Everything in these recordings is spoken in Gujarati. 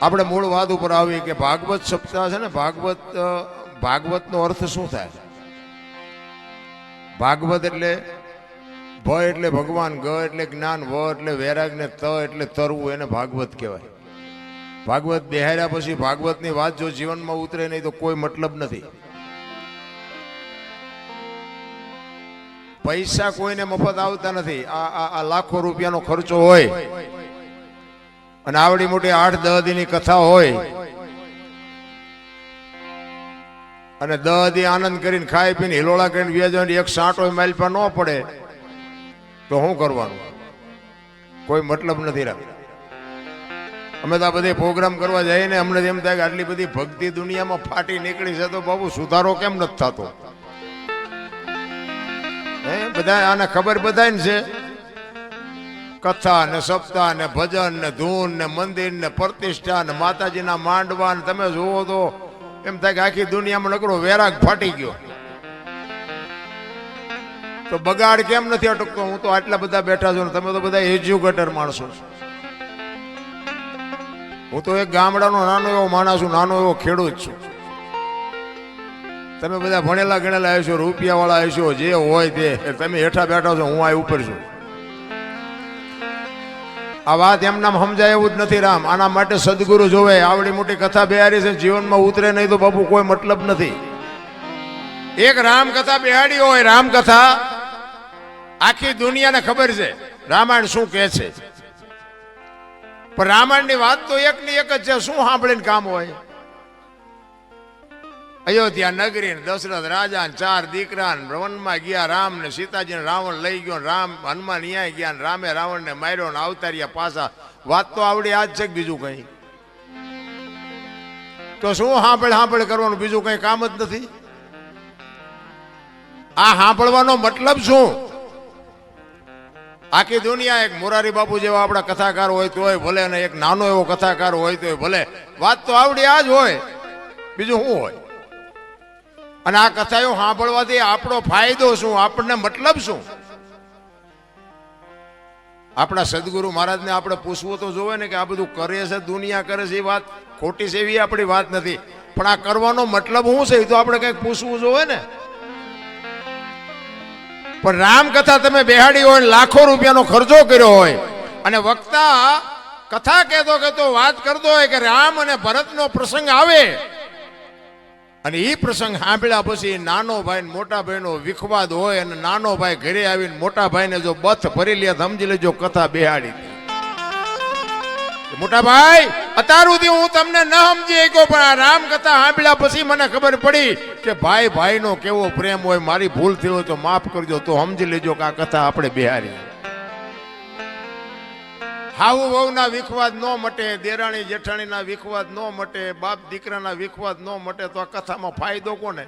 આપણે મૂળ વાત ઉપર આવી કે ભાગવત સપ્તાહ છે ને, ભાગવતનો અર્થ શું થાય? ભાગવત એટલે ભ એટલે ભગવાન, ગ એટલે જ્ઞાન, વ એટલે વૈરાગ ને ત એટલે તરવું, એને ભાગવત કહેવાય. ભાગવત બેહાર્યા પછી ભાગવતની વાત જો જીવનમાં ઉતરે નહીં તો કોઈ મતલબ નથી. પૈસા કોઈને મફત આવતા નથી. આ લાખો રૂપિયાનો ખર્ચો હોય અને આવડી મોટી 8-10 દીની કથા હોય અને 10 દી આનંદ કરીને ખાઈ પીને હિલોળા કરીને વ્યાજવાની એક સાંટો માઇલ પર ન પડે તો શું કરવાનું? કોઈ મતલબ નથી રાખતા. અમે તો આ બધે પ્રોગ્રામ કરવા જઈએ ને અમને એમ થાય કે આટલી બધી ભક્તિ દુનિયામાં ફાટી નીકળી છે તો બાબુ સુધારો કેમ નથી થતો? બધા આને ખબર બધાને છે. કથા ને સપ્તાહ ને ભજન ને ધૂન ને મંદિર ને પ્રતિષ્ઠા ને માતાજીના માંડવા ને તમે જુઓ તો એમ થાય કે આખી દુનિયામાં નકરો વૈરાગ ફાટી ગયો. તો બગાડ કેમ નથી અટકતો? હું તો આટલા બધા બેઠા છું ને તમે તો બધા એજ્યુકેટર માણસો. હું તો એક ગામડાનો નાનો એવો માણસ છું, નાનો એવો ખેડૂત છું. તમે બધા ભણેલા ગણેલા હશો, રૂપિયા વાળા હશો, જે હોય તે. તમે હેઠા બેઠા છો, હું આ ઉપર છું. આ વાત એમનામ સમજાય એવું જ નથી રામ. આના માટે સદગુરુ જોવે. આવડી મોટી કથા બેહાડી છે, જીવનમાં ઉતરે નહીં તો બાપુ કોઈ મતલબ નથી. એક રામકથા બેહાડી હોય, રામકથા આખી દુનિયાને ખબર છે રામાયણ શું કહે છે. પણ રામાયણની વાત તો એકની એક જ છે. શું સાંભળીને કામ હોય? અયોધ્યા નગરી દશરથ રાજા 4 દીકરા વનમાં ગયા. રામ ને સીતાજી રાવણ લઈ ગયો. રામ હનુમાન ન્યાય ગયા. રામે રાવણ ને માર્યો ને અવતાર્યા પાછા. વાત તો આવડી આજ છે કે બીજું કઈ? તો શું સાંભળ કરવાનું? બીજું કઈ કામ જ નથી. આ સાંભળવાનો મતલબ શું? આખી દુનિયા એક મોરારી બાપુ જેવા આપણા કથાકાર હોય તોય ભલે, અને એક નાનો એવો કથાકાર હોય તોય ભલે. વાત તો આવડી આ જ હોય, બીજું શું હોય? અને આ કથાઓ સાંભળવાથી આપણો ફાયદો શું? આપણને મતલબ શું? આપણા સદગુરુ મહારાજને આપણે પૂછવું તો જોવે ને કે આ બધું કરે છે, દુનિયા કરે છે, એ વાત ખોટી છે એવી આપણી વાત નથી. પણ આ કરવાનો મતલબ શું છે એ તો આપણે કંઈક પૂછવું જોવે ને. પણ રામકથા તમે બેહાડી હોય, લાખો રૂપિયાનો ખર્ચો કર્યો હોય અને વક્તા કથા કહેતો વાત કરતો હોય કે રામ અને ભરતનો પ્રસંગ આવે અને એ પ્રસંગ સાંભળ્યા પછી નાનો ભાઈ ને મોટા ભાઈનો વિખવાદ હોય અને નાનો ભાઈ ઘરે આવીને મોટા ભાઈને જો બથ ભરી લે, સમજી લેજો કથા બેહાડી. મોટા ભાઈ, અત્યાર સુધી હું તમને ન સમજી શક્યો, પણ આ રામ કથા સાંભળ્યા પછી મને ખબર પડી કે ભાઈ ભાઈનો કેવો પ્રેમ હોય. મારી ભૂલ થઈ હોય તો માફ કરજો. તો સમજી લેજો કે આ કથા આપણે બેહારી. હાઉ વહુના વિખવાદ ન મટે, દેરાણી જેઠાણીના વિખવાદ ન મટે, બાપ દીકરાના વિખવાદ ન મટે તો આ કથામાં ફાયદો કોને?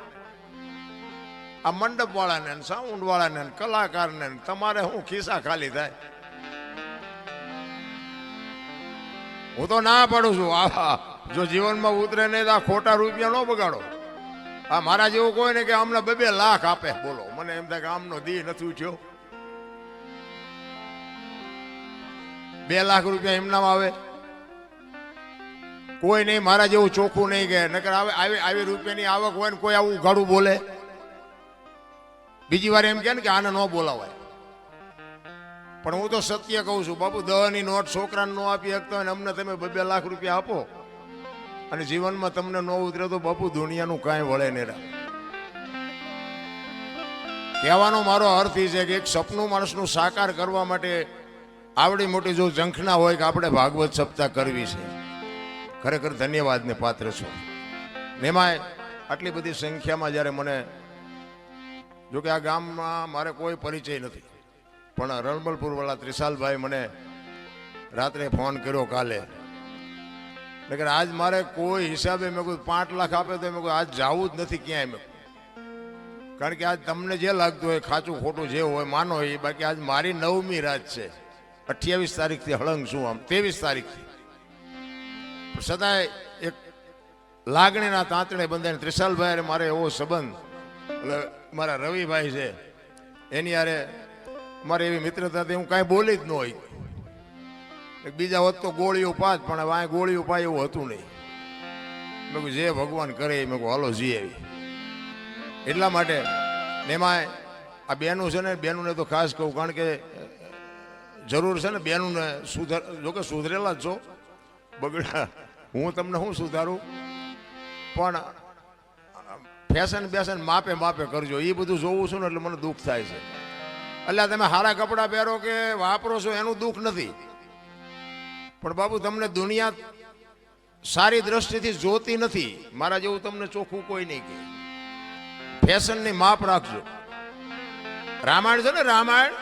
આ મંડપ વાળાને, સાઉન્ડ વાળાને, કલાકારને. તમારે શું ખિસ્સા ખાલી થાય? હું તો ના પાડું છું. જો જીવનમાં ઉતરે નહીં તો આ ખોટા રૂપિયા ન બગાડો. આ મારા જેવું કોઈ ને કે અમને 2-2 લાખ આપે, બોલો. મને એમ થાય કે આમનો દી નથી ઉઠ્યો. 2 લાખ રૂપિયા એમનામ આવે? કોઈ નહીં મારા જેવું ચોખ્ખું નહીં કે નકર આવી રૂપિયાની આવક હોય ને કોઈ આવું ગાડું બોલે. બીજી વાર એમ કે ને કે આને ન બોલાવાય. પણ હું તો સત્ય કહું છું બાપુ. 10ની નોટ છોકરાને ન આપી શકતો હોય ને અમને તમે 2-2 લાખ રૂપિયા આપો અને જીવનમાં તમને ન ઉતરે તો બાપુ દુનિયાનું કાંઈ વળે નહીં. કહેવાનો મારો અર્થ એ છે કે એક સપનું માણસનું સાકાર કરવા માટે આવડી મોટી જો ઝંખના હોય કે આપણે ભાગવત સપ્તાહ કરવી છે, ખરેખર ધન્યવાદને પાત્ર છો. એમાંય આટલી બધી સંખ્યામાં જ્યારે મને, જો કે આ ગામમાં મારે કોઈ પરિચય નથી, પણ રણમલપુર વાળા ત્રિશાલભાઈ મને રાત્રે ફોન કર્યો કાલે. નકર આજ મારે કોઈ હિસાબે મેં કહ્યું 5 લાખ આપે તો મેં કહ્યું આજ જવું જ નથી ક્યાંય. મેં કારણ કે આજ તમને જે લાગતું હોય ખાચું ખોટું જે હોય માનો એ. બાકી આજ મારી 9મી રાત છે. 28 તારીખથી હળંગ છું, આમ 23 તારીખથી. છતાંય એક લાગણીના તાંતણે બંધાઈને ત્રિશાલભાઈ મારે એવો સંબંધ, એટલે મારા રવિભાઈ છે એની યારે મારે એવી મિત્રતાથી હું કાંઈ બોલી જ ન હોય. બીજા હોત તો ગોળીઓ પાત, પણ હવે ગોળીઓ પાય એવું હતું નહીં. મેં કહ્યું જે ભગવાન કરે મેં કહું હાલો જી આવી. એટલા માટે એમાં આ બેનું છે ને, બેનુંને તો ખાસ કહું, કારણ કે જરૂર છે ને બેનુંને જોકે સુધરેલા જ છો, બગડા હું તમને શું સુધારું, પણ ફેશન બેશન માપે માપે કરજો. એ બધું જોવું છું ને એટલે મને દુઃખ થાય છે. એટલે તમે સારા કપડાં પહેરો કે વાપરો છો એનું દુઃખ નથી, પણ બાબુ તમને દુનિયા સારી દ્રષ્ટિથી જોતી નથી. મારા જેવું તમને ચોખ્ખું કોઈ નહીં કહે. ફેશનની માપ રાખજો. રામાયણ છે ને, રામાયણ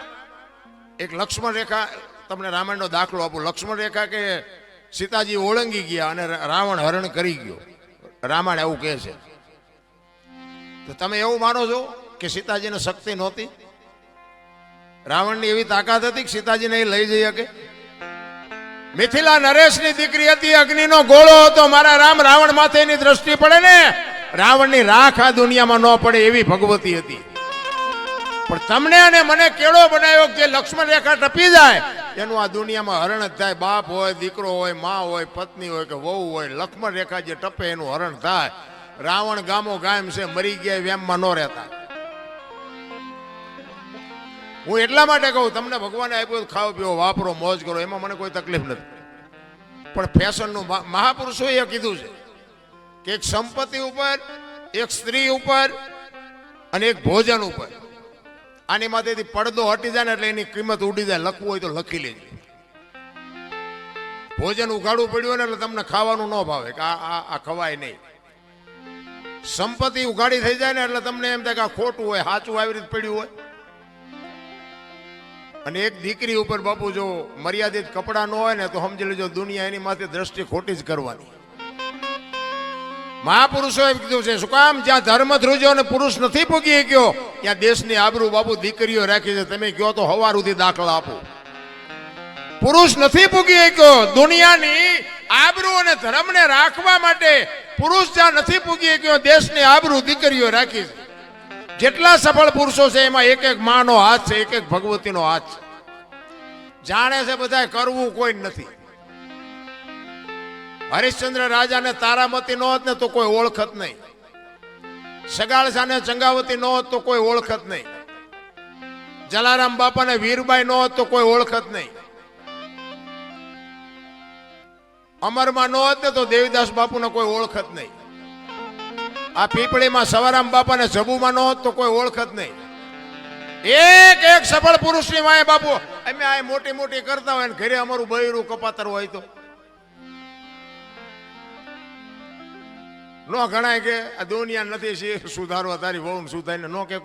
એક લક્ષ્મણ રેખા, તમને રામાયણનો દાખલો આપું. લક્ષ્મણ રેખા કે સીતાજી ઓળંગી ગયા અને રાવણ હરણ કરી ગયો. રામાયણ એવું કહે છે. તો તમે એવું માનો છો કે સીતાજીને શક્તિ નહોતી? રાવણની એવી તાકાત હતી કે સીતાજીને એ લઈ જઈ શકે? મિથિલા નરેશની દીકરી હતી, અગ્નિનો ગોળો હતો. મારા રામ રાવણ માથે એની દ્રષ્ટિ પડે ને, રાવણની રાખ આ દુનિયામાં ન પડે એવી ભગવતી હતી. પણ તમને અને મને કેળો બનાવ્યો જે લક્ષ્મણ રેખા ટપી જાય એનું આ દુનિયામાં હરણ જ થાય. બાપ હોય, દીકરો હોય, માં હોય, પત્ની હોય કે વહુ હોય, લક્ષ્મણ રેખા જે ટપે એનું હરણ થાય. રાવણ ગામો ગામ છે, મરી ગયા વેમમાં ન રહેતા. હું એટલા માટે કહું, તમને ભગવાને આપ્યું ખાઓ પીઓ વાપરો મોજ કરો, એમાં મને કોઈ તકલીફ નથી. પણ ફેશનનું મહાપુરુષોએ કીધું છે કે એક સંપત્તિ ઉપર, એક સ્ત્રી ઉપર અને એક ભોજન ઉપર, આની માથેથી પડદો હટી જાય ને એટલે એની કિંમત ઉડી જાય. લખવું હોય તો લખી લેજો. ભોજન ઉઘાડવું પડ્યું ને એટલે તમને ખાવાનું ન ભાવે કે આ ખવાય નહીં. સંપત્તિ ઉઘાડી થઈ જાય ને એટલે તમને એમ થાય કે આ ખોટું હોય, સાચું આવી રીતે પડ્યું હોય. અને એક દીકરી ઉપર બાપુ જો મર્યાદિત કપડા ન હોય ને તો સમજી લેજો દુનિયા એની માથે દ્રષ્ટિ ખોટી જ કરવાની. મહાપુરુષોએ કીધું છે, શું કામ? જ્યાં ધર્મ ધ્રુજો અને પુરુષ નથી પૂગી ગયો ત્યાં દેશની આબરૂ બાપુ દીકરીઓ રાખી છે. તમે કહો તો હવાર સુધી દાખલા આપો. પુરુષ નથી પૂગી ગયો. દુનિયાની આબરૂ અને ધર્મને રાખવા માટે પુરુષ જ્યાં નથી પૂગી ગયો, દેશની આબરૂ દીકરીઓ રાખી છે. જેટલા સફળ પુરુષો છે એમાં એક એક માનો હાથ છે, એક એક ભગવતીનો હાથ છે. જાણે છે બધા, કરવું કોઈ નથી. હરિશ્ચંદ્ર રાજાને તારામતી ન હોત ને તો કોઈ ઓળખત નહીં. સગાળસાને ચંગાવતી ન હોત તો કોઈ ઓળખત નહીં. જલારામ બાપાને વીરબાઈ ન હોત તો કોઈ ઓળખત નહીં. અમરમાં ન હોત ને તો દેવીદાસ બાપુને કોઈ ઓળખત નહીં. આ પીપળીમાં સવારામ બાપાને જબુમાં ન હોત તો કોઈ ઓળખત નહીં. એક એક સફળ પુરુષની માએ બાપુ અમે આ મોટી મોટી કરતા હોય ને ઘરે અમારું બૈરું કપાતર હોય તો નો ગણાય કે આ દુનિયા નથી સુધારવા તારી વહુ સુધારીને નો કે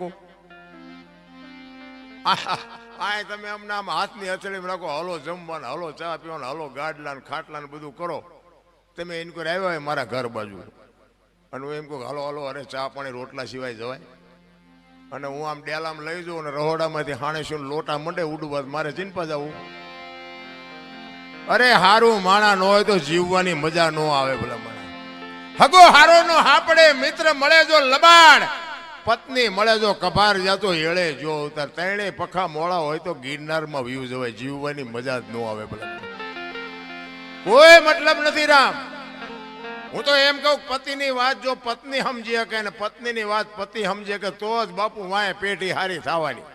આ તમે અમને આમ હાથની હથેળી રાખો, હલો જમવાના, હલો ચા પીવાના, હલો ગાડલા ને ખાટલા ને બધું કરો. તમે એમ કોઈ આવ્યા હોય મારા ઘર બાજુ અને હું એમ કહું હાલો હાલો, અરે ચા પાણી રોટલા સિવાય જવાય? અને હું આમ ડેલામ લઈ જાઉં અને રહોડામાંથી હાણેશું લોટા મંડે ઉડવા, મારે ચિંપા જવું? અરે હારું માણા ન હોય તો જીવવાની મજા ન આવે. ભલા માણા હગો હારો નો હાપડે, મિત્ર મળે જો લબાડ, પત્ની મળે જો કભાર જાતો હેળે જો ઉતાર. ત્રણે પખા મોળા હોય તો ગિરનારમાં વ્યૂ જવાય. જીવવાની મજા જ ન આવે. ભલા કોઈ મતલબ નથી રામ. હું તો એમ કહું, પતિની વાત જો પત્ની સમજી શકે ને પત્નીની વાત પતિ સમજે કે તો જ બાપુ વાય પેટી હારી થવાની.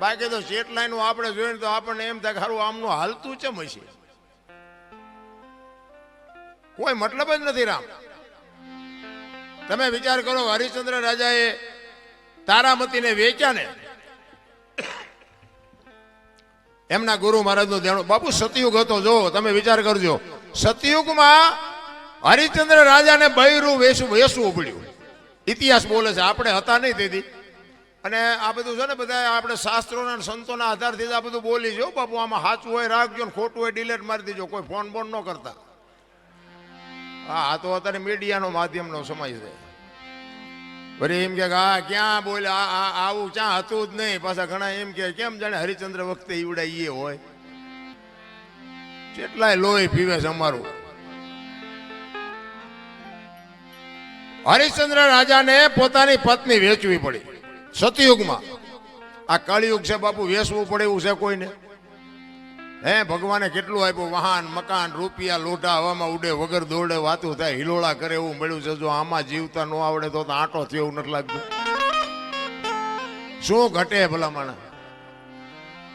બાકી તો સેટલાઈન આપણે જોઈને તો આપણને એમ થાય કે હારું આમનું હાલતું ચમ હશે. કોઈ મતલબ જ નથી રામ. તમે વિચાર કરો, હરિશ્ચંદ્ર રાજાએ તારામતીને વેચ્યા ને, એમના ગુરુ મહારાજનું દેણું. બાપુ સતયુગ હતો, જો તમે વિચાર કરજો. સતયુગમાં હરિશ્ચંદ્ર રાજાને બૈરું વેસવું પડ્યું. ઇતિહાસ બોલે છે, આપણે હતા નહીં તેથી. અને આ બધું છે ને બધા આપણે શાસ્ત્રોના સંતોના આધારથી આ બધું બોલી જો બાપુ. આમાં સાચું હોય રાખજો ને ખોટું હોય ડિલેટ મારી દેજો. કોઈ ફોન બોન ન કરતા. હા, આ તો અત્યારે મીડિયાનો માધ્યમનો સમય છે. વળી એમ કે હા ક્યાં બોલ્યા, આવું ક્યાં હતું જ નહીં. પાછા ઘણા એમ કે કેમ જાણે હરિશ્ચંદ્ર વખતે ઈવડાઈએ હોય. કેટલાય લોહી પીવે છે અમારું. હરિશ્ચંદ્ર રાજાને પોતાની પત્ની વેચવી પડી સતયુગમાં. આ કળિયુગ છે બાપુ, વેચવું પડે એવું છે કોઈને? હે ભગવાને કેટલું આપ્યું, વાહન મકાન રૂપિયા લોટા હવામાં ઉડે વગર દોડે વાતું થાય હિલોળા કરે એવું મળ્યું છે. જો આમાં જીવતા ન આવડે તો આંટો થયો એવું નથી લાગતું. શું ઘટે ભલામણ?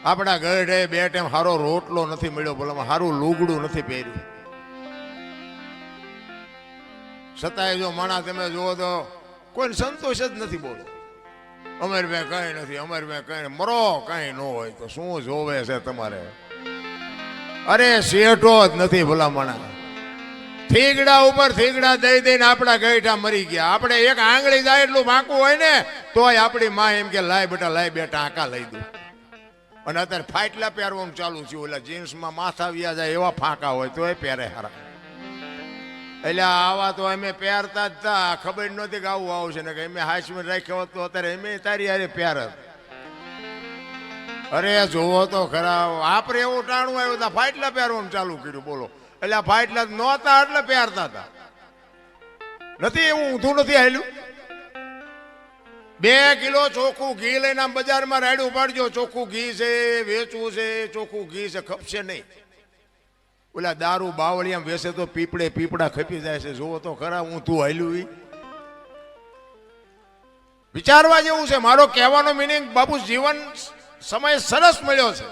આપણા ઘરે બે ટાઈમ સારો રોટલો નથી મળ્યો, ભલામણ સારું લુગડું નથી પહેર્યું. છતાંય જો માણા તમે જુઓ તો કોઈ સંતોષ જ નથી. બોલો અમારે બે કઈ નથી, અમારે બે કઈ મરો કઈ ન હોય તો શું જોવે છે તમારે? અરે શેઠો જ નથી ભલામણા. થીગડા ઉપર થીગડા દઈ દઈને આપણા ગઈઠા મરી ગયા. આપણે એક આંગળી જાય એટલું વાંકું હોય ને તોય આપણી માં એમ કે લાય બેટા આંકા લઈ દઉં. અને અત્યારે ફાટલા પહેરવાનું ચાલુ છે. ઓલા જીન્સમાં માથા વ્યા જાય એવા ફાંકા હોય તોય પહેરે હારા. એટલે આવા તો અમે પહેરતા જ તા, ખબર નહોતી કે આવું આવશે ને કે અમે હાઈસ્પીડ રાખ્યો હોત તો અત્યારે અમે તારી હારે પહેરત. અરે જોવો તો ખરા, આપણે એવું ટાણું આવ્યું હતા ફાટલા પહેરવાનું ચાલુ કર્યું. બોલો એટલે આ ફાટલા નહોતા એટલે પહેરતા હતા. નથી એવું ઊંધું નથી આવેલું. 2 કિલો ચોખ્ખું ઘી લઈને આમ બજારમાં રાડ્યું પાડજો, ચોખ્ખું ઘી છે, વેચવું છે, ચોખ્ખું ઘી છે, ખપશે નહીં. ઓલા દારૂ બાવળિયામ વેસે તો પીપડા ખપી જાય છે. જોવો તો ખરા ઊંધું હાલ્યું. વિચારવા જેવું છે. મારો કહેવાનો મિનિંગ બાપુ જીવન સમય સરસ મળ્યો છે,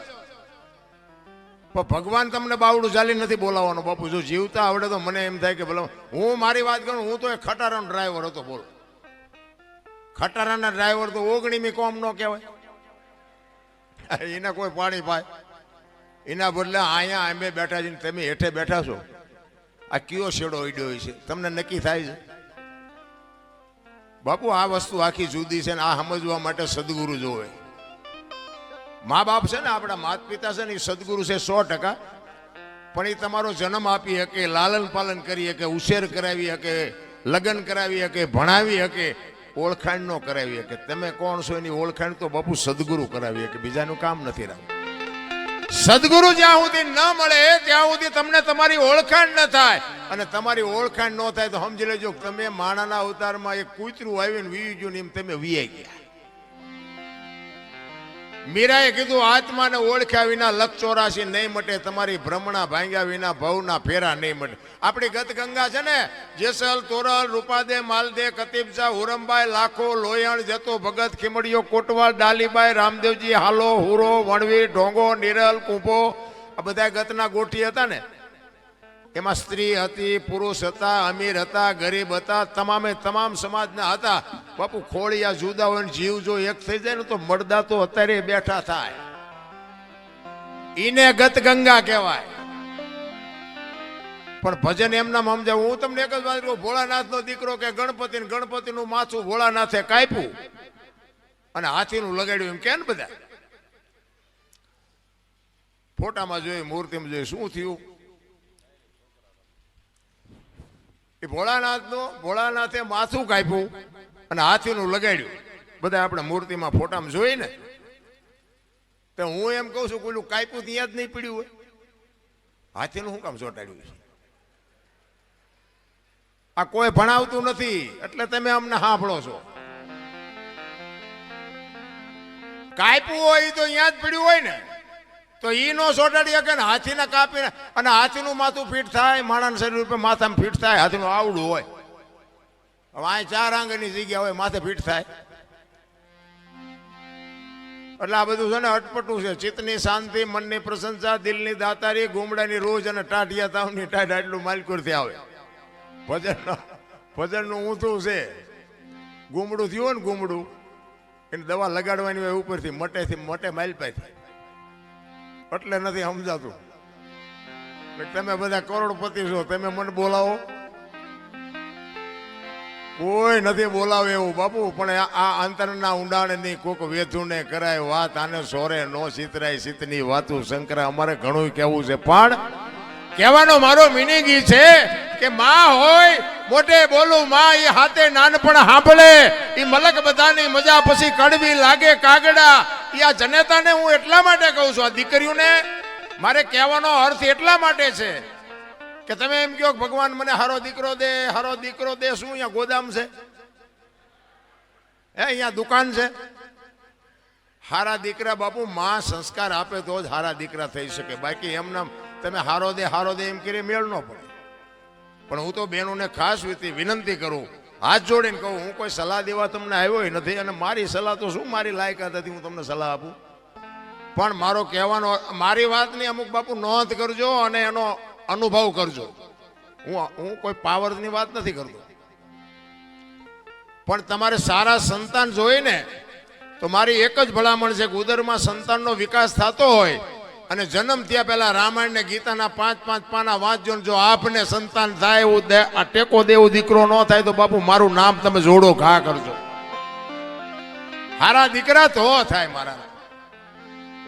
પણ ભગવાન તમને બાવડું ચાલી નથી બોલાવવાનો. બાપુ જો જીવતા આવડે તો મને એમ થાય કે ભલે હું મારી વાત કરું, હું તો એક ખટારાનો ડ્રાઈવર હતો. બોલો ખટારાના ડ્રાઈવર તો 19મી કોમ ન કહેવાય. એને કોઈ પાણી પાય એના બદલે અહીંયા અમે બેઠા છીએ, તમે હેઠે બેઠા છો. આ કયો શેડો ઈડ્યો છે તમને નક્કી થાય છે? બાપુ આ વસ્તુ આખી જુદી છે ને આ સમજવા માટે સદગુરુ જોવે. મા બાપ છે ને, આપણા માતા પિતા છે ને, એ સદગુરુ છે 100%. પણ એ તમારો જન્મ આપી શકે, લાલન પાલન કરી શકે, ઉછેર કરાવી શકે, લગ્ન કરાવી શકે, ભણાવી શકે, ઓળખાણ ન કરાવી શકે. તમે કોણ છો એની ઓળખાણ તો બાપુ સદગુરુ કરાવી શકે, બીજાનું કામ નથી રાખવું. સદગુરુ જ્યાં સુધી ન મળે ત્યાં સુધી તમને તમારી ઓળખાણ ન થાય. અને તમારી ઓળખાણ ન થાય તો સમજી લેજો તમે માણાના અવતારમાં એક કૂતરું આવીને વીવી ગયું ને એમ તમે વીઆઈ ગયા. મીરાએ કીધું આત્માને ઓળખ્યા વિના 184 નહીં મટે, તમારી ભ્રમણા ભાંગ્યા વિના ભવના ફેરા નહીં મટે. આપણી ગત ગંગા છે ને, જેસલ તોરલ રૂપાદે માલદે કતીબજા હુરમબાઈ લાખો લોયણ જતો ભગત ખીમડીયો કોટવાલ ડાલીબાઈ રામદેવજી હાલો હુરો વણવીર ઢોંગો નિરલ કુંભો, આ બધા ગતના ગોઠી હતા ને. એમાં સ્ત્રી હતી, પુરુષ હતા, અમીર હતા, ગરીબ હતા, તમામે તમામ સમાજના હતા. બાપુ ખોળિયા જુદા હોય ને જીવ જો એક થઈ જાય ને તો મરદા તો અત્યારે બેઠા થાય. ઈને ગત ગંગા કહેવાય. પણ ભજન એમના સમજાવું. હું તમને એક જ વાત કહું, ભોળાનાથ નો દીકરો કે ગણપતિ નું માથું ભોળાનાથે કાપ્યું અને હાથીનું લગાડ્યું એમ કે ને બધા ફોટામાં જોઈ, મૂર્તિમાં જોઈ, શું થયું? એ ભોળાનાથે માથું કાપ્યું અને હાથીનું લગાડ્યું. બધા આપણે મૂર્તિમાં ફોટામાં જોઈ ને, તો હું એમ કહું છું પેલું કાપ્યું ત્યાં જ નહીં પડ્યું હોય, હાથીનું શું કામ ચોંટાડ્યું છે? આ કોઈ ભણાવતું નથી એટલે તમે અમને સાંભળો છો. કાપ્યું હોય તો અહીંયા જ પડ્યું હોય ને, તો ઈ નો ચોટાડી શકે ને. હાથીને કાપીને અને હાથીનું માથું ફીટ થાય, માણસ શરીર ઉપર માથામાં ફીટ થાય, હાથીનું આવડું હોય. હવે આ 4 આંગળની જગ્યા હોય, માથે ફીટ થાય. એટલે આ બધું છે ને અટપટું છે. ચિત્તની શાંતિ, મનની પ્રશંસા, દિલની દાતારી, ગુમડાની રોજ અને ટાઢિયા તાવની ટાઢ આટલું માલકુરથી આવે. ભજનનું ઊંધું છે. ગુમડું થયું ને, ગુમડું એને દવા લગાડવાની હોય ઉપરથી મટે માલપાથી, એટલે નથી સમજાતું. તમે બધા કરોડપતિ છો, તમે મને બોલાવો? કોઈ નથી બોલાવે એવું બાપુ. પણ આ અંતરના ઊંડાણની કોક વેધુને કરાય વાત, આને સોરે નો સિતરાય સિતની વાતું શંકરા. અમારે ઘણું કેવું છે, પણ કહેવાનો મારો મિનિંગ ઈ છે કે માં હોય મોટે બોલું, માં એ હાથે નાનપણ સાંભળે. એ મલક બધાની મજા પછી કડવી લાગે કાગડા. એ આ જનેતાને હું એટલા માટે કહું છું, આ દીકરીઓને મારે કહેવાનો અર્થ એટલા માટે છે કે તમે એમ કહો ભગવાન મને હારો દીકરો દે, હારો દીકરો દે. શું અહીંયા ગોદામ છે? હે અહીંયા દુકાન છે? હારા દીકરા બાપુ માં સંસ્કાર આપે તો જ હારા દીકરા થઈ શકે, બાકી એમના તમે હારો દે એમ કરી મેળ ન પડે. પણ હું તો બહેનોને ખાસ વિનંતી કરું, હાથ જોડીને કહું, હું કોઈ સલાહ દેવા તમને આવ્યો નથી, અને મારી સલાહ તો શું મારી લાયકાત હતી હું તમને સલાહ આપું. પણ મારો કહેવાનો, મારી વાતની અમુક બાપુ નોંધ કરજો અને એનો અનુભવ કરજો. હું કોઈ પાવરની વાત નથી કરતો, પણ તમારે સારા સંતાન જોઈને તો મારી એક જ ભલામણ છે કે ઉદરમાં સંતાનનો વિકાસ થતો હોય અને જન્મ થયા પહેલા રામાયણ ને ગીતાના 5-5 પાના વાંચજો. જો આપને સંતાન થાય એવું આ ટેકો દેવું દીકરો ન થાય તો બાપુ મારું નામ તમે જોડો ઘા કરજો. હારા દીકરા તો થાય. મારા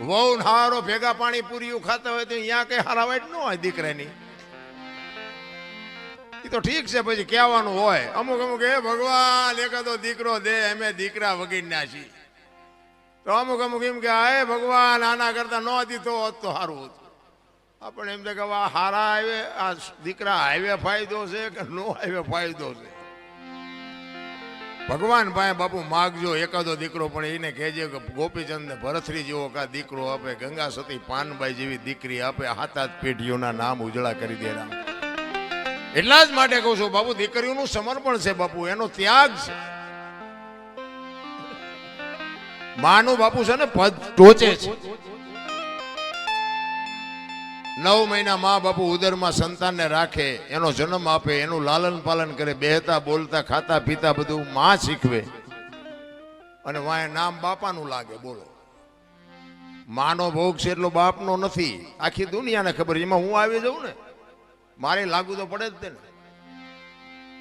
વહુ હારો ભેગા પાણી પૂરી ખાતા હોય તો અહીંયા કઈ હારા વાઈટ ન હોય દીકરાની. એ તો ઠીક છે, પછી કહેવાનું હોય અમુક એ ભગવાન એકાદો દીકરો દે, અમે દીકરા વગીરના છીએ. તો અમુક એમ કે હે ભગવાન આના કરતા ન દીધો હોત તો સારું હતું. આપણે એમ કે હારા આવે આ દીકરા હાઈવે ફાયદો છે કે નો હાઈવે ફાયદો છે. ભગવાન ભાઈ બાપુ માગજો એકાદો દીકરો, પણ એને કહેજે કે ગોપીચંદ ને ભરથરી જેવો કા દીકરો આપે, ગંગા સતી પાનબાઈ જેવી દીકરી આપે, હાથ પેઢીઓના નામ ઉજળા કરી દે રામ. એટલા જ માટે કહું છું બાપુ, દીકરીઓનું સમર્પણ છે બાપુ, એનો ત્યાગ છે. માનું બાપુ છે ને પદ ટોચે છે. 9 મહિના મા બાપુ ઉદરમાં સંતાનને રાખે, એનો જન્મ આપે, એનું લાલન પાલન કરે, બેહતા બોલતા ખાતા પીતા બધું માં શીખવે, અને વાય નામ બાપાનું લાગે. બોલો, માનો ભોગ છે એટલો બાપનો નથી. આખી દુનિયાને ખબર, એમાં હું આવી જાઉં ને મારે લાગુ તો પડે જ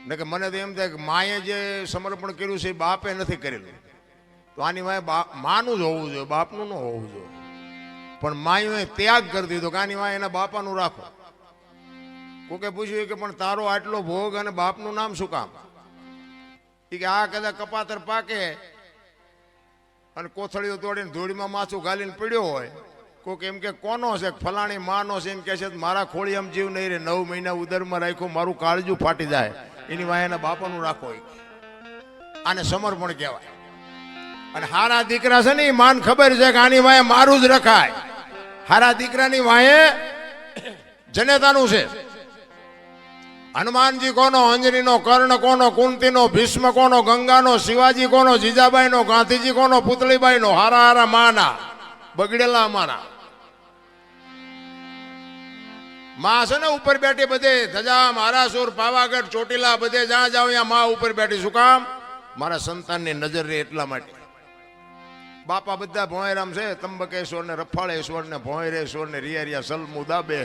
ને કે મને તો એમ થાય કે માએ જે સમર્પણ કર્યું છે એ બાપે નથી કરેલું, તો આની વાય માનું જ હોવું જોઈએ, બાપનું ન હોવું જોઈએ. પણ માએ ત્યાગ કરી દીધો કે આની વાય એના બાપાનું રાખો. કોકે પૂછ્યું કે પણ તારો આટલો ભોગ અને બાપનું નામ શું કામ? કે આ કદાચ કપાતર પાકે અને કોથળીઓ તોડીને ધૂળીમાં માથું ગાલીને પીડ્યો હોય, કોક એમ કે કોનો છે, ફલાણી માનો છે, એમ કે છે મારા ખોળી આમ જીવ નહીં રે, 9 મહિના ઉદરમાં રાખ્યો, મારું કાળજું ફાટી જાય, એની વાય એના બાપાનું રાખો. આને સમર્પણ કહેવાય. અને હારા દીકરા છે ને એ માન ખબર છે કે આની વાય મારું જ રખાય. હારા દીકરાની વાય જનેતાનું છે. હનુમાનજી કોનો, અંજનીનો, કર્ણ કોનો, કુંતીનો, ભીષ્મ કોનો, ગંગાનો, શિવાજી કોનો, જીજાબાઈનો, ગાંધીજી કોનો, પુતળીબાઈનો. હારા હારા માના બગડેલા અમારા માં છે ને ઉપર બેઠી બધે ધજા, મહારાસુર, પાવાગઢ, ચોટીલા બધે જ્યાં જાવ ત્યાં માં ઉપર બેઠી. શું કામ? મારા સંતાનની નજર રહે એટલા માટે. બાપા બધા ભોંયરામ છે, ત્રંબકેશ્વર ને રફાળેશ્વર ને ભોંયરેશ્વર ને રિયા સલમુદા બે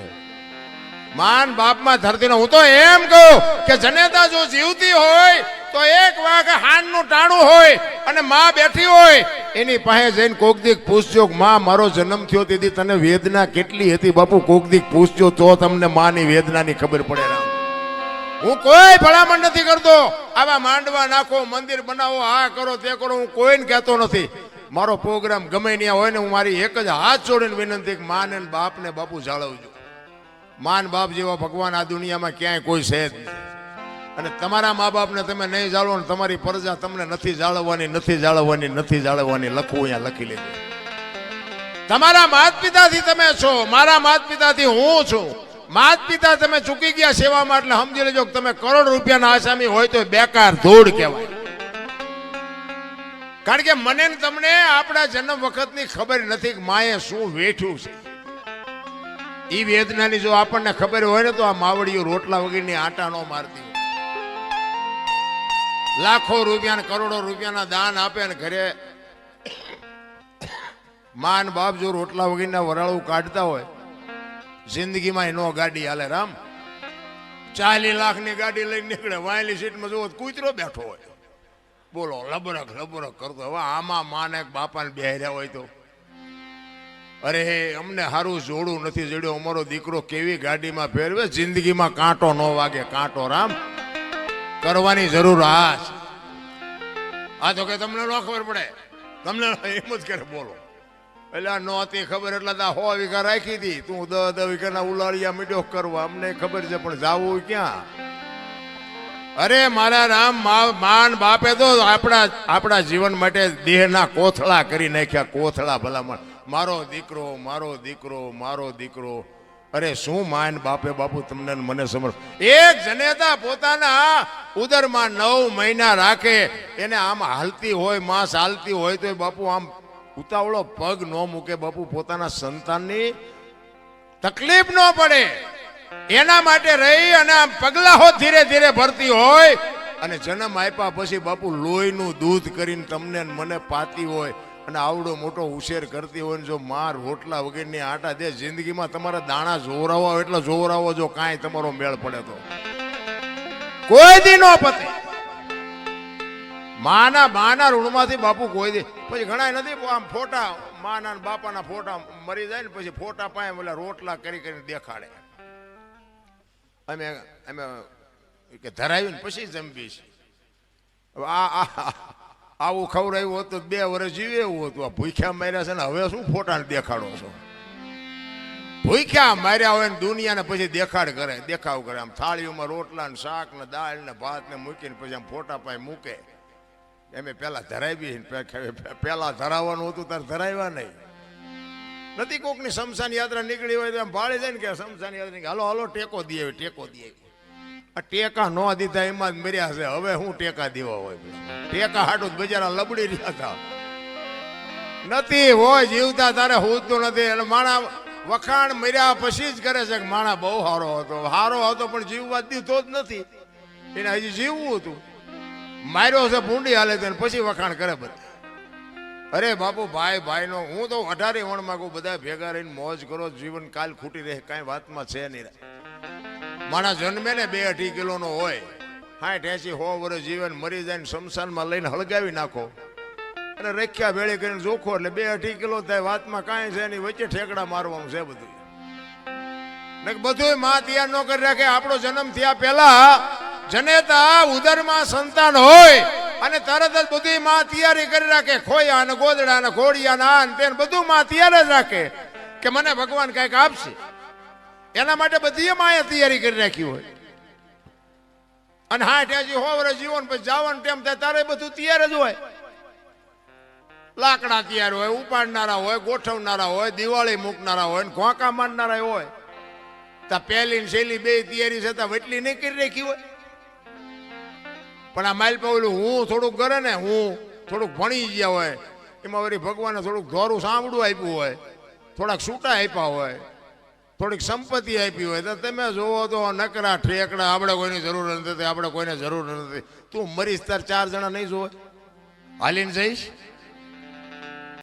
માન બાપમાં ધરતીનો. હું તો એમ કહું કે જનેતા જો જીવતી હોય તો એક વાગ હાનનું ટાણું હોય અને માં બેઠી હોય એની પાસે જઈને કોક દીક પૂછજો, માં મારો જન્મ થયો તેથી તને વેદના કેટલી હતી બાપુ? કોક દીક પૂછજો તો તમને માની વેદનાની ખબર પડે. હું કોઈ ભલામણ નથી કરતો, આવા માંડવા નાખો, મંદિર બનાવો, આ કરો તે કરો, હું કોઈને કહેતો નથી. મારો પ્રોગ્રામ ગમે ત્યાં હોય ને હું મારી એક જ હાથ જોડીને વિનંતી કે માને બાપને બાપુ જાળવજો. માન બાપ જેવા ભગવાન આ દુનિયામાં ક્યાંય કોઈ છે જ નહીં. અને તમારા મા બાપને તમે નહીં જાળવો ને તમારી પ્રજા તમને નથી જાળવવાની, નથી જાળવવાની, નથી જાળવવાની. લખવું અહીંયા લખી લેજો. તમારા માત પિતાથી તમે છો, મારા માત પિતાથી હું છું. માત પિતા તમે ચૂકી ગયા સેવામાં, એટલે સમજી લેજો કે તમે કરોડ રૂપિયાના આસામી હોય તો બેકાર ધૂળ કહેવાય. કારણ કે મને ને તમને આપણા જન્મ વખતની ખબર નથી કે માએ શું વેઠ્યું છે. એ વેદનાની જો આપણને ખબર હોય ને તો આ માવડીઓ રોટલા વગરની આટા નો મારતી. લાખો રૂપિયા ને કરોડો રૂપિયાના દાન આપે ને ઘરે માન બાપ જો રોટલા વગરના વરાળું કાઢતા હોય, જિંદગીમાં નો ગાડી હાલે. રામ 40 લાખની ગાડી લઈને નીકળે, વાયલી સીટમાં જોવો કૂતરો બેઠો હોય. બોલો, લબરક લબરક કરતો. હવે આમાં માને બાપાને બેહર્યા હોય તો અરે અમને સારું જોડું નથી જડ્યો, અમારો દીકરો કેવી ગાડીમાં ફેરવે, જિંદગીમાં કાંટો ન વાગે. કાંટો રામ કરવાની જરૂર આ તો કે તમને ન ખબર પડે, તમને એમ જ કરે. બોલો, એટલે આ નહોતી ખબર એટલે 100 વીઘા રાખી હતી, તું 10 વીઘાના ઉલાળિયા મીઠો કરવા. અમને ખબર છે પણ જાવું ક્યાં? અરે મારા રામ, માન બાપે તો આપણા જીવન માટે દેહના કોથળા કરી નાખ્યા, કોથળા ભલામણ. મારો દીકરો, મારો દીકરો, મારો દીકરો. અરે શું માન બાપે બાપુ તમને ને મને સમર્થ. એક જનેતા પોતાના ઉદરમાં 9 મહિના રાખે, એને આમ હાલતી હોય, માં ચાલતી હોય તો બાપુ આમ ઉતાવળો પગ ન મૂકે બાપુ, પોતાના સંતાનની તકલીફ ન પડે એના માટે રહી અને આમ પગલાઓ ધીરે ધીરે ભરતી હોય. અને જન્મ આપ્યા પછી બાપુ લોહીનું દૂધ કરીને તમને ને મને પાતી હોય અને આવડો મોટો ઉછેર કરતી હોય ને જો માર રોટલા વગેરેની આટા દે, જિંદગીમાં તમારા દાણા જોવરાવો એટલે જોવરાવો, જો કાંઈ તમારો મેળ પડે તો કોઈ દી નો પતે. માના ઋણમાંથી બાપુ કોઈ દી. પછી ઘણા નથી આમ ફોટા માના બાપાના ફોટા મરી જાય ને પછી ફોટા પાસે ઓલા રોટલા કરી કરીને દેખાડે. અમે કે ધરાવ્યું ને પછી જમવી છે. આવું ખવડાવ્યું હોત તો 2 વર્ષ જીવે એવું હતું. આ ભૂખ્યા માર્યા છે ને હવે શું ફોટાને દેખાડો છો? ભૂખ્યા માર્યા હોય ને દુનિયાને પછી દેખાવ કરે. આમ થાળીઓમાં રોટલા ને શાક ને દાળ ને ભાત ને મૂકીને પછી આમ ફોટા પાસે મૂકે. એમ પેલા ધરાવી, પેલા ધરાવવાનું હતું તારે ધરાવ્યા નહીં નથી. કોકની શમશાન યાત્રા નીકળી હોય તો એમ ભાળી જાય ને કે શમશાન યાત્રા હાલો હાલો ટેકો દે, ટેકો દે. આ ટેકા ન દીધા એમાં જ મર્યા છે. હવે શું ટેકા દેવા હોય? ટેકા હાટું બજારા લબડી રહ્યા હતા નથી હોય જીવતા તારે હોતું નથી. એટલે માણા વખાણ મર્યા પછી જ કરે છે કે માણા બહુ સારો હતો પણ જીવવા દીધો જ નથી. એને હજી જીવવું હતું, માર્યો છે ભૂંડી હાલે તો પછી વખાણ કરે બધા. અરે બાપુ ભાઈ નો હું તો 18 વણમાં કહું બધા ભેગા રહીને મોજ કરો, જીવન કાલ ખૂટી રહે કાંઈ વાતમાં છે નહીં. માણસ જન્મે ને 2-2.5 કિલોનો હોય, 60-80-100 વર્ષ જીવન મરી જાય ને શમશાનમાં લઈને હળગાવી નાખો અને રખ્યા ભેળી કરીને જોખો એટલે 2-2.5 કિલો થાય. વાતમાં કાંઈ છે નહીં, વચ્ચે ઠેકડા મારવાનું છે બધું. બધું માં તૈયાર ન કરી રાખે. આપણો જન્મ થયા પહેલા જનેતા ઉદરમાં સંતાન હોય અને તરત જ બધી માં તૈયારી કરી રાખે. ખોયા ને ગોદડા ને ઘોડિયા ને આ ને બધું માં તૈયાર જ રાખે કે મને ભગવાન કઈક આપશે. એના માટે બધી માએ તૈયારી કરી રાખી હોય. અને 60-100 વર્ષ જીવન પછી જવાનું ટાઈમ થાય તારે બધું તૈયાર જ હોય. લાકડા તૈયાર હોય, ઉપાડનારા હોય, ગોઠવનારા હોય, દિવાળી મૂકનારા હોય, ઘોંકા મારનારા હોય. તા પહેલી ને છેલ્લી 2 તૈયારી છતાં વટલી નહીં કરી રાખી હોય. પણ આ માઇલ પાવલું હું થોડુંક કરે ને, હું થોડુંક ભણી ગયા હોય એમાં વળી ભગવાને થોડુંક ધોરું સાંભળું આપ્યું હોય, થોડાક છૂટા આપ્યા હોય, થોડીક સંપત્તિ આપી હોય તો તમે જોવો તો નકરા ઠેકડા. આપણે કોઈની જરૂર નથી, આપણે કોઈને જરૂર નથી. તું મરીશ તાર 4 જણા નહીં જોવે, હાલીને જઈશ.